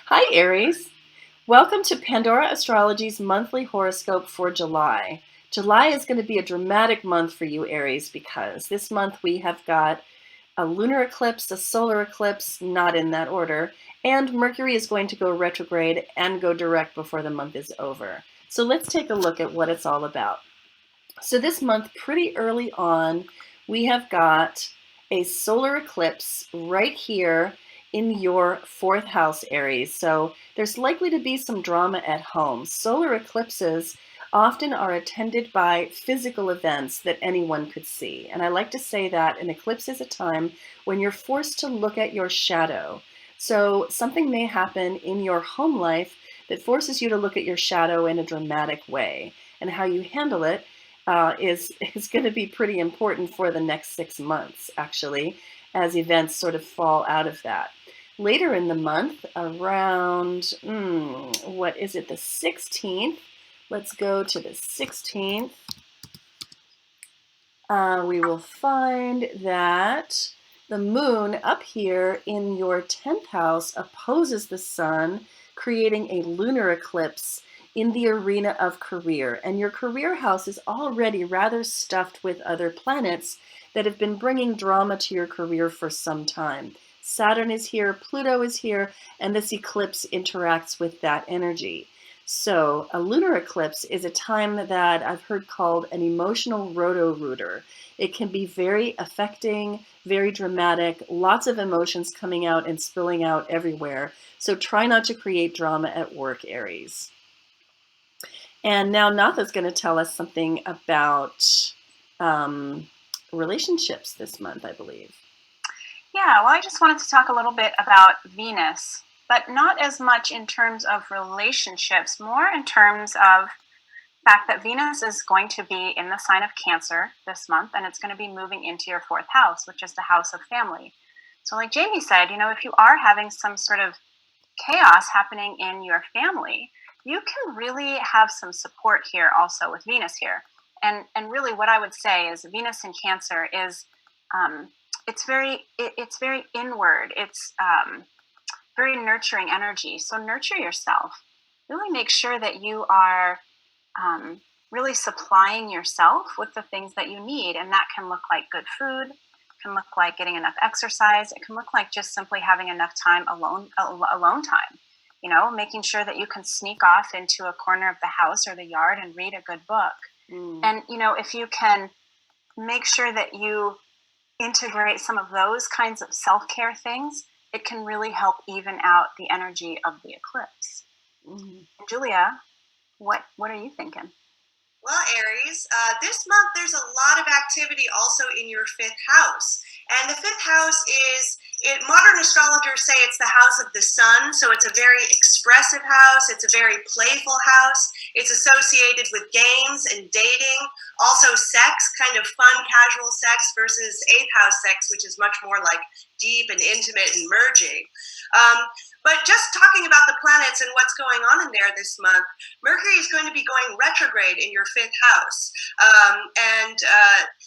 Hi, Aries. Welcome to Pandora Astrology's monthly horoscope for July. July is going to be a dramatic month for you, Aries, because this month we have got a lunar eclipse, a solar eclipse, not in that order, and Mercury is going to go retrograde and go direct before the month is over. So let's take a look at what it's all about. So this month, pretty early on, we have got a solar eclipse right here in your fourth house, Aries. So there's likely to be some drama at home. Solar eclipses often are attended by physical events that anyone could see. And I like to say that an eclipse is a time when you're forced to look at your shadow. So something may happen in your home life that forces you to look at your shadow in a dramatic way. And how you handle it is going to be pretty important for the next 6 months, actually, as events sort of fall out of that. Later in the month, around, what is it, the 16th? Let's go to the 16th. We will find that the moon up here in your 10th house opposes the sun, creating a lunar eclipse in the arena of career. And your career house is already rather stuffed with other planets that have been bringing drama to your career for some time. Saturn is here, Pluto is here, and this eclipse interacts with that energy. So a lunar eclipse is a time that I've heard called an emotional roto-rooter. It can be very affecting, very dramatic, lots of emotions coming out and spilling out everywhere. So try not to create drama at work, Aries. And now Natha's going to tell us something about relationships this month, I believe. Yeah, well, I just wanted to talk a little bit about Venus, but not as much in terms of relationships, more in terms of the fact that Venus is going to be in the sign of Cancer this month, and it's going to be moving into your fourth house, which is the house of family. So, like Jamie said, if you are having some sort of chaos happening in your family, you can really have some support here also with Venus here. And really what I would say is Venus in Cancer is um, it's very inward. It's very nurturing energy. So nurture yourself. Really make sure that you are really supplying yourself with the things that you need, and that can look like good food, can look like getting enough exercise. It can look like just simply having enough time alone time. Making sure that you can sneak off into a corner of the house or the yard and read a good book. And if you can make sure that you integrate some of those kinds of self-care things, it can really help even out the energy of the eclipse. Julia, what are you thinking? Well, Aries, this month there's a lot of activity also in your fifth house. And the fifth house modern astrologers say it's the house of the sun. So it's a very expressive house. It's a very playful house. It's associated with games and dating, also sex, kind of fun, casual sex versus eighth house sex, which is much more like deep and intimate and merging. But just talking about the planets and what's going on in there this month, Mercury is going to be going retrograde in your fifth house. And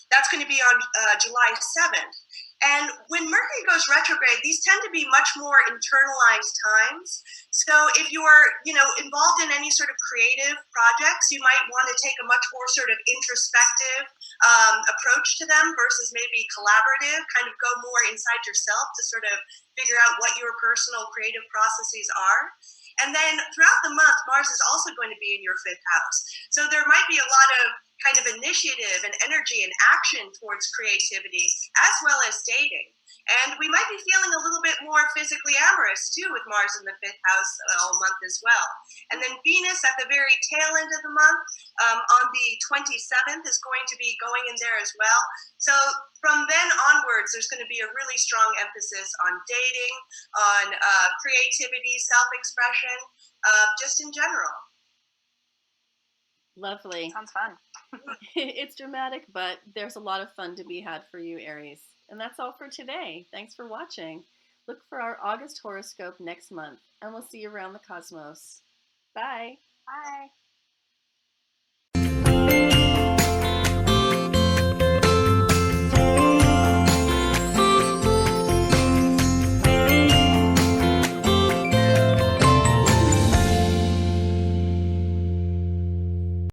that's going to be on July 7th. And when Mercury goes retrograde, these tend to be much more internalized times. So if you are, involved in any sort of creative projects, you might want to take a much more sort of introspective approach to them versus maybe collaborative, kind of go more inside yourself to sort of figure out what your personal creative processes are. And then throughout the month, Mars is also going to be in your fifth house. So there might be a lot of kind of initiative and energy and action towards creativity, as well as dating. And we might be feeling a little bit more physically amorous too with Mars in the fifth house all month as well. And then Venus at the very tail end of the month on the 27th is going to be going in there as well. So from then onwards, there's going to be a really strong emphasis on dating, on creativity, self-expression, just in general. Lovely. Sounds fun. It's dramatic, but there's a lot of fun to be had for you, Aries. And that's all for today. Thanks for watching. Look for our August horoscope next month, and we'll see you around the cosmos. Bye. Bye.